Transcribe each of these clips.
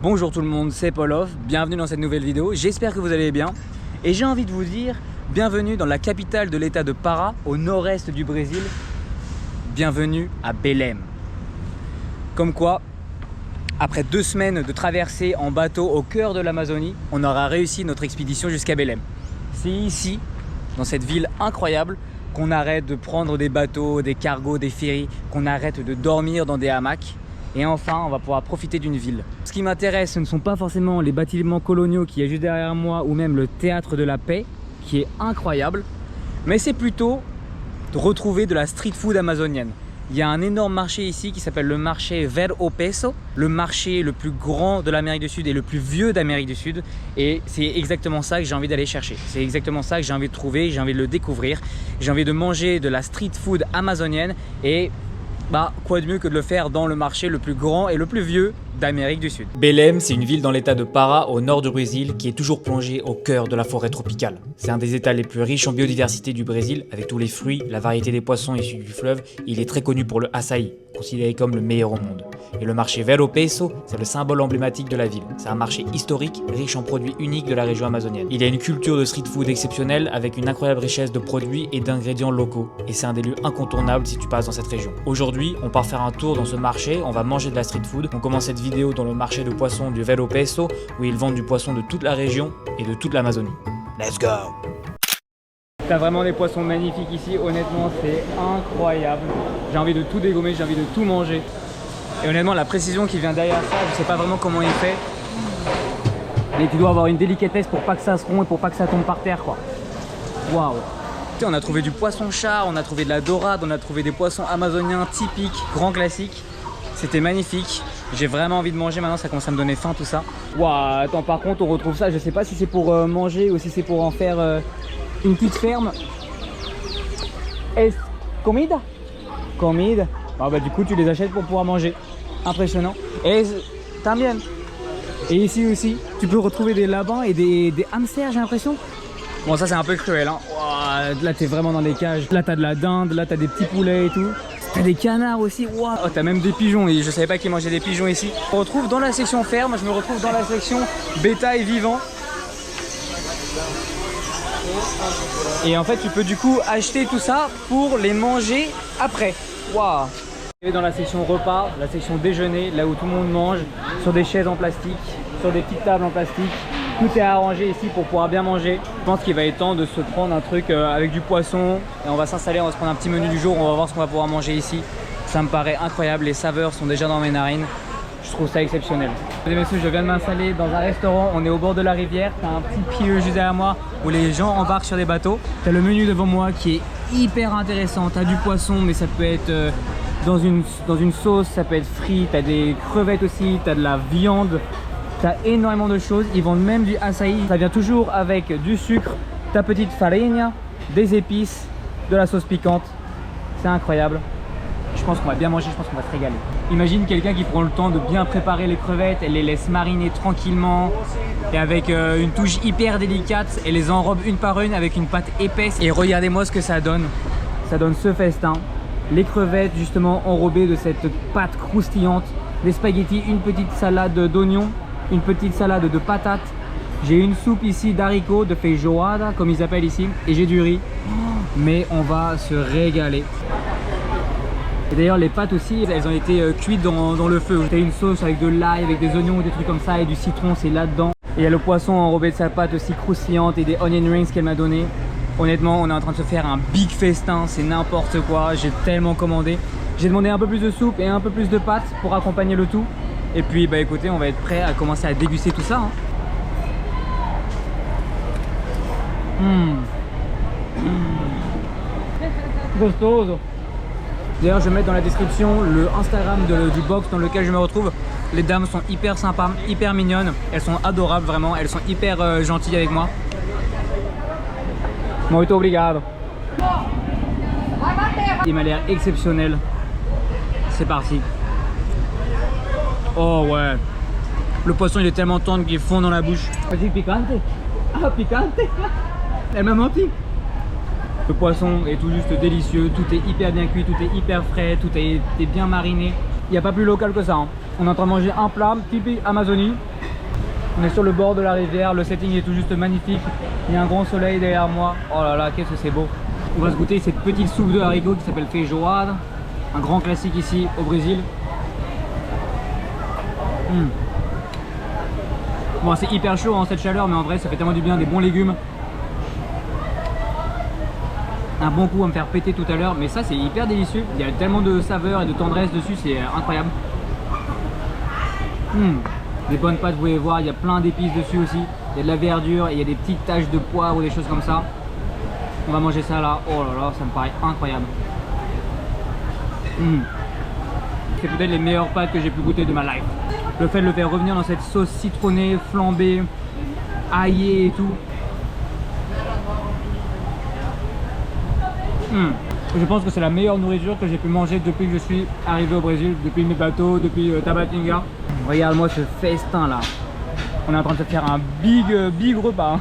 Bonjour tout le monde, c'est Paul, bienvenue dans cette nouvelle vidéo, j'espère que vous allez bien. Et j'ai envie de vous dire, bienvenue dans la capitale de l'état de Pará, au nord-est du Brésil. Bienvenue à Belém. Comme quoi, après 2 semaines de traversée en bateau au cœur de l'Amazonie, on aura réussi notre expédition jusqu'à Belém. C'est ici, dans cette ville incroyable, qu'on arrête de prendre des bateaux, des cargos, des ferries, qu'on arrête de dormir dans des hamacs. Et enfin, on va pouvoir profiter d'une ville. Ce qui m'intéresse, ce ne sont pas forcément les bâtiments coloniaux qui est juste derrière moi ou même le théâtre de la paix, qui est incroyable, mais c'est plutôt de retrouver de la street food amazonienne. Il y a un énorme marché ici qui s'appelle le marché Vero Peso, le marché le plus grand de l'Amérique du Sud et le plus vieux d'Amérique du Sud. Et c'est exactement ça que j'ai envie d'aller chercher. C'est exactement ça que j'ai envie de trouver, j'ai envie de le découvrir. J'ai envie de manger de la street food amazonienne et quoi de mieux que de le faire dans le marché le plus grand et le plus vieux d'Amérique du Sud. Belém, c'est une ville dans l'état de Pará, au nord du Brésil, qui est toujours plongée au cœur de la forêt tropicale. C'est un des états les plus riches en biodiversité du Brésil, avec tous les fruits, la variété des poissons issus du fleuve. Il est très connu pour le açaï, considéré comme le meilleur au monde. Et le marché Vero Peso, c'est le symbole emblématique de la ville. C'est un marché historique, riche en produits uniques de la région amazonienne. Il y a une culture de street food exceptionnelle, avec une incroyable richesse de produits et d'ingrédients locaux. Et c'est un des lieux incontournables si tu passes dans cette région. Aujourd'hui, on part faire un tour dans ce marché, on va manger de la street food. On commence cette vidéo dans le marché de poissons du Vero Peso, où ils vendent du poisson de toute la région et de toute l'Amazonie. Let's go! T'as vraiment des poissons magnifiques ici, honnêtement c'est incroyable. J'ai envie de tout dégommer, j'ai envie de tout manger. Et honnêtement la précision qui vient derrière ça, je sais pas vraiment comment il fait. Mais tu dois avoir une délicatesse pour pas que ça se rompe et pour pas que ça tombe par terre quoi. Waouh! On a trouvé du poisson chat, on a trouvé de la dorade, on a trouvé des poissons amazoniens typiques, grands classiques. C'était magnifique. J'ai vraiment envie de manger maintenant, ça commence à me donner faim tout ça. Waouh, attends, par contre on retrouve ça, je sais pas si c'est pour manger ou si c'est pour en faire une petite ferme. Es comida? Comida. Du coup tu les achètes pour pouvoir manger. Impressionnant. Et también. Et ici aussi, tu peux retrouver des lapins et des hamsters, j'ai l'impression. Bon ça c'est un peu cruel hein. Wow, là t'es vraiment dans des cages. Là t'as de la dinde, là t'as des petits poulets et tout. T'as des canards aussi, wow. Oh, t'as même des pigeons, et je savais pas qu'ils mangeaient des pigeons ici. Je me retrouve dans la section ferme, je me retrouve dans la section bétail vivant. Et en fait tu peux du coup acheter tout ça pour les manger après. Waouh. Et dans la section repas, la section déjeuner, là où tout le monde mange, sur des chaises en plastique, sur des petites tables en plastique. Tout est arrangé ici pour pouvoir bien manger. Je pense qu'il va être temps de se prendre un truc avec du poisson. Et on va s'installer, on va se prendre un petit menu du jour. On va voir ce qu'on va pouvoir manger ici. Ça me paraît incroyable, les saveurs sont déjà dans mes narines. Je trouve ça exceptionnel. Mesdames et messieurs, je viens de m'installer dans un restaurant. On est au bord de la rivière. T'as un petit pieu juste derrière moi où les gens embarquent sur des bateaux. T'as le menu devant moi qui est hyper intéressant. T'as du poisson, mais ça peut être dans une sauce, ça peut être frit. T'as des crevettes aussi, t'as de la viande. T'as énormément de choses, ils vendent même du açaï. Ça vient toujours avec du sucre, ta petite farine, des épices, de la sauce piquante. C'est incroyable. Je pense qu'on va bien manger, je pense qu'on va se régaler. Imagine quelqu'un qui prend le temps de bien préparer les crevettes, elle les laisse mariner tranquillement et avec une touche hyper délicate, elle les enrobe une par une avec une pâte épaisse. Et regardez-moi ce que ça donne. Ça donne ce festin. Les crevettes justement enrobées de cette pâte croustillante, des spaghettis, une petite salade d'oignons, une petite salade de patates. J'ai une soupe ici d'haricots, de feijoada comme ils appellent ici, et j'ai du riz. Mais on va se régaler. Et d'ailleurs les pâtes aussi, elles ont été cuites dans le feu. T'as une sauce avec de l'ail, avec des oignons, des trucs comme ça et du citron, c'est là-dedans. Et il y a le poisson enrobé de sa pâte aussi croustillante et des onion rings qu'elle m'a donné. Honnêtement, on est en train de se faire un big festin, c'est n'importe quoi. J'ai tellement commandé. J'ai demandé un peu plus de soupe et un peu plus de pâtes pour accompagner le tout. Et puis écoutez, on va être prêt à commencer à déguster tout ça hein. Gostoso. D'ailleurs je vais mettre dans la description le Instagram du box dans lequel je me retrouve. Les dames sont hyper sympas, hyper mignonnes. Elles sont adorables vraiment, elles sont hyper gentilles avec moi. Muito obrigado. Il m'a l'air exceptionnel. C'est parti. Oh ouais. Le poisson il est tellement tendre qu'il fond dans la bouche. Vas-y, picante. Ah, picante. Elle m'a menti. Le poisson est tout juste délicieux. Tout est hyper bien cuit, tout est hyper frais, tout est bien mariné. Il n'y a pas plus local que ça. Hein. On est en train de manger un plat typique Amazonie. On est sur le bord de la rivière, le setting est tout juste magnifique. Il y a un grand soleil derrière moi. Oh là là, qu'est-ce que c'est beau. On va se goûter cette petite soupe de haricots qui s'appelle feijoada. Un grand classique ici au Brésil. Bon, c'est hyper chaud en cette chaleur, mais en vrai ça fait tellement du bien, des bons légumes. Un bon coup à me faire péter tout à l'heure, mais ça c'est hyper délicieux. Il y a tellement de saveur et de tendresse dessus, c'est incroyable. Des bonnes pâtes, vous pouvez voir, il y a plein d'épices dessus aussi. Il y a de la verdure et il y a des petites taches de poivre ou des choses comme ça. On va manger ça là. Oh là là, ça me paraît incroyable. C'est peut-être les meilleures pâtes que j'ai pu goûter de ma life. Le fait de le faire revenir dans cette sauce citronnée, flambée, aillée et tout. Je pense que c'est la meilleure nourriture que j'ai pu manger depuis que je suis arrivé au Brésil, depuis mes bateaux, depuis Tabatinga. Regarde-moi ce festin là. On est en train de se faire un big repas.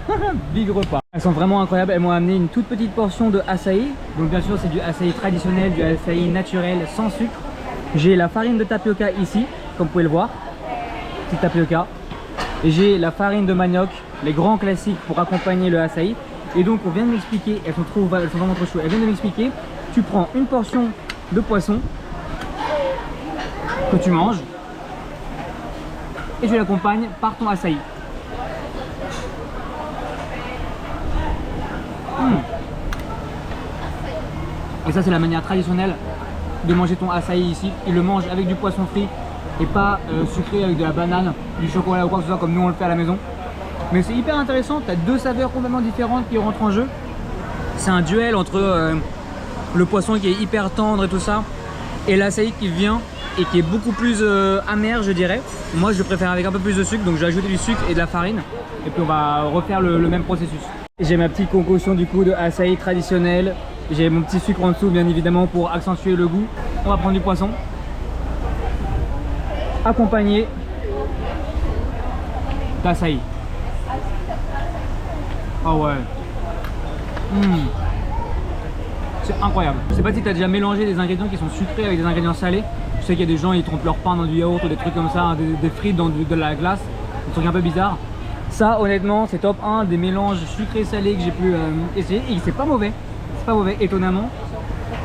Big repas. Elles sont vraiment incroyables. Elles m'ont amené une toute petite portion de açaï. Donc bien sûr c'est du açaï traditionnel, du açaï naturel sans sucre. J'ai la farine de tapioca ici, comme vous pouvez le voir. Petite tapioca. Et j'ai la farine de manioc, les grands classiques pour accompagner le açaï. Et donc on vient de m'expliquer, elles sont vraiment trop chouettes. Elle vient de m'expliquer, tu prends une portion de poisson que tu manges et tu l'accompagnes par ton açaï. Et ça c'est la manière traditionnelle de manger ton açaï ici. Ils le mangent avec du poisson frit et pas sucré avec de la banane, du chocolat ou quoi que ce soit comme nous on le fait à la maison. Mais c'est hyper intéressant, tu as deux saveurs complètement différentes qui rentrent en jeu. C'est un duel entre le poisson qui est hyper tendre et tout ça, et l'açaï qui vient et qui est beaucoup plus amer je dirais. Moi je le préfère avec un peu plus de sucre, donc je vais ajouter du sucre et de la farine. Et puis on va refaire le même processus. J'ai ma petite concoction du coup de açaï traditionnel. J'ai mon petit sucre en dessous bien évidemment pour accentuer le goût. On va prendre du poisson. Accompagné d'açaï. Ah ouais. C'est incroyable. Je sais pas si tu as déjà mélangé des ingrédients qui sont sucrés avec des ingrédients salés. Je sais qu'il y a des gens ils trompent leur pain dans du yaourt ou des trucs comme ça, des frites dans de la glace, des trucs un peu bizarres. Ça honnêtement c'est top 1 des mélanges sucrés salés que j'ai pu essayer et c'est pas mauvais. C'est pas mauvais étonnamment.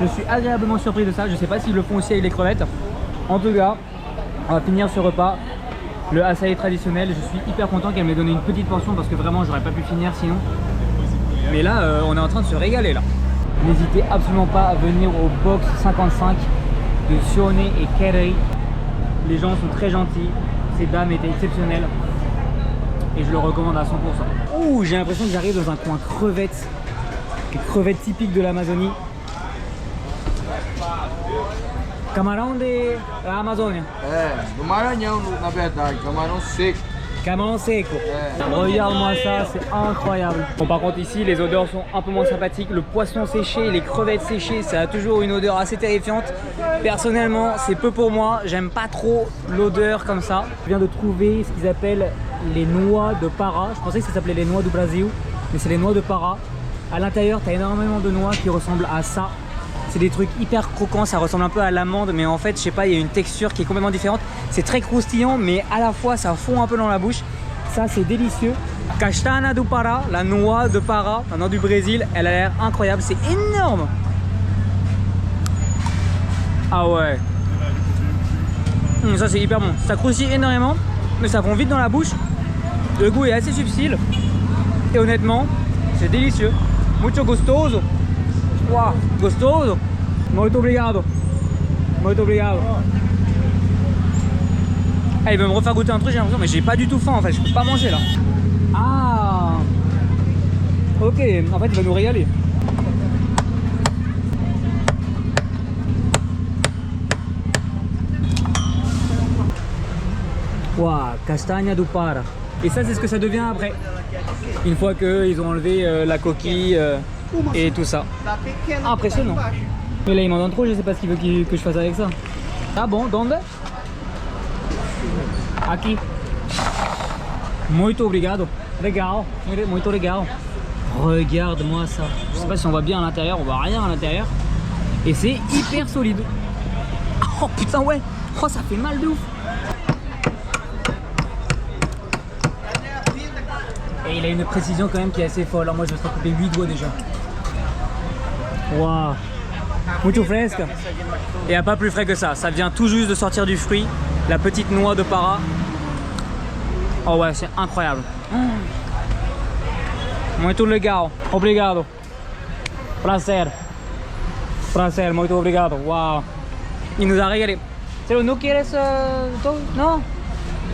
Je suis agréablement surpris de ça. Je sais pas s'ils le font aussi avec les crevettes. En tout cas, on va finir ce repas. Le açaï traditionnel, je suis hyper content qu'elle m'ait donné une petite portion parce que vraiment j'aurais pas pu finir sinon. Mais là on est en train de se régaler là. N'hésitez absolument pas à venir au box 55 de Sione et Kerry. Les gens sont très gentils, ces dames étaient exceptionnelles et je le recommande à 100%. Ouh, j'ai l'impression que j'arrive dans un coin crevettes, les crevettes typiques de l'Amazonie. Camarão de Amazônia. Do Maranhão, na verdade, camarão seco. Camarão seco. Regarde-moi ça, c'est incroyable. Bon, par contre ici, les odeurs sont un peu moins sympathiques. Le poisson séché, les crevettes séchées, ça a toujours une odeur assez terrifiante. Personnellement, c'est peu pour moi. J'aime pas trop l'odeur comme ça. Je viens de trouver ce qu'ils appellent les noix de para. Je pensais que ça s'appelait les noix du Brésil, mais c'est les noix de para. À l'intérieur, tu as énormément de noix qui ressemblent à ça. C'est des trucs hyper croquants, ça ressemble un peu à l'amande, mais en fait, je sais pas, il y a une texture qui est complètement différente. C'est très croustillant, mais à la fois, ça fond un peu dans la bouche. Ça, c'est délicieux. Castanha do Pará, la noix de Para, la noix du Brésil, elle a l'air incroyable, c'est énorme. Ah ouais. Ça, c'est hyper bon. Ça croustille énormément, mais ça fond vite dans la bouche. Le goût est assez subtil. Et honnêtement, c'est délicieux. Muito gostoso. Wow, gostoso. Muito obrigado. Muito obrigado. Ah, il veut me refaire goûter un truc, j'ai l'impression, mais j'ai pas du tout faim en fait, je peux pas manger là. Ah, ok, en fait il va nous régaler. Wow, castanha do Para. Et ça c'est ce que ça devient après. Une fois qu'ils ont enlevé la coquille et tout ça. Impressionnant. Mais là il m'en donne trop, je sais pas ce qu'il veut que je fasse avec ça. Ah bon, donde? Aqui. Muito obrigado. Legal. Muito legal. Regarde-moi ça. Je sais pas si on voit bien à l'intérieur, on voit rien à l'intérieur. Et c'est hyper solide. Oh putain ouais. Oh, ça fait mal de ouf. Et il a une précision quand même qui est assez folle. Alors moi je me serais coupé 8 doigts déjà. Waouh. Muito fresque. Et il n'y a pas plus frais que ça. Ça vient tout juste de sortir du fruit. La petite noix de para. Oh ouais, c'est incroyable. Muito legal. Obrigado. Prazer. Prazer, muito obrigado. Wow. Il nous a régalé. C'est le no quieres todo? Non?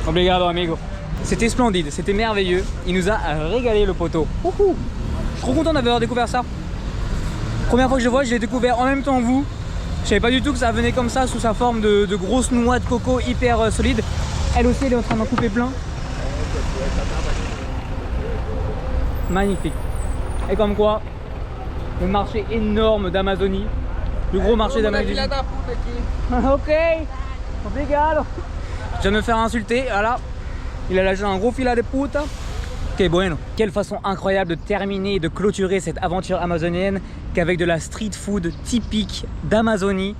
Obrigado, amigo. C'était splendide, c'était merveilleux. Il nous a régalé le poteau. Je suis trop content d'avoir découvert ça. Première fois que je le vois, je l'ai découvert en même temps que vous. Je savais pas du tout que ça venait comme ça, sous sa forme de grosses noix de coco hyper solides. Elle aussi, elle est en train d'en couper plein. Magnifique. Et comme quoi, le marché énorme d'Amazonie, le gros marché d'Amazonie. Ok, obrigado. Je viens de me faire insulter, voilà. Il a lâché un gros filet de puta. Ok, bueno. Quelle façon incroyable de terminer et de clôturer cette aventure amazonienne qu'avec de la street food typique d'Amazonie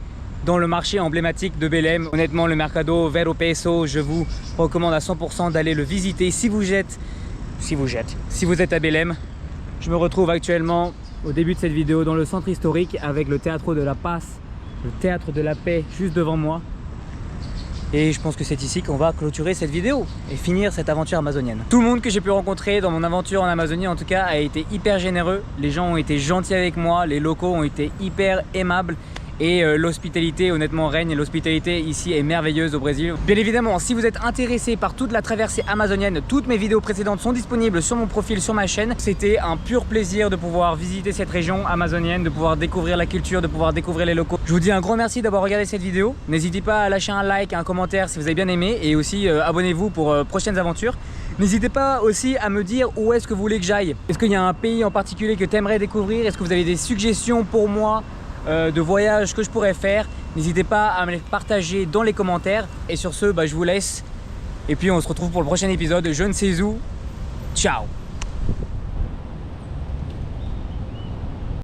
dans le marché emblématique de Belém. Honnêtement, le Mercado Vero Peso, je vous recommande à 100% d'aller le visiter si vous êtes à Belém. Je me retrouve actuellement au début de cette vidéo dans le centre historique avec le Teatro de la Paz, le Théâtre de la Paix juste devant moi. Et je pense que c'est ici qu'on va clôturer cette vidéo et finir cette aventure amazonienne. Tout le monde que j'ai pu rencontrer dans mon aventure en Amazonie en tout cas a été hyper généreux. Les gens ont été gentils avec moi, les locaux ont été hyper aimables. Et l'hospitalité honnêtement règne, l'hospitalité ici est merveilleuse au Brésil. Bien évidemment, si vous êtes intéressé par toute la traversée amazonienne, toutes mes vidéos précédentes sont disponibles sur mon profil, sur ma chaîne. C'était un pur plaisir de pouvoir visiter cette région amazonienne, de pouvoir découvrir la culture, de pouvoir découvrir les locaux. Je vous dis un grand merci d'avoir regardé cette vidéo. N'hésitez pas à lâcher un like, un commentaire si vous avez bien aimé et aussi abonnez-vous pour prochaines aventures. N'hésitez pas aussi à me dire où est-ce que vous voulez que j'aille. Est-ce qu'il y a un pays en particulier que tu aimerais découvrir? Est-ce que vous avez des suggestions pour moi de voyages que je pourrais faire? N'hésitez pas à me les partager dans les commentaires. Et sur ce, je vous laisse. Et puis on se retrouve pour le prochain épisode. Je ne sais où. Ciao!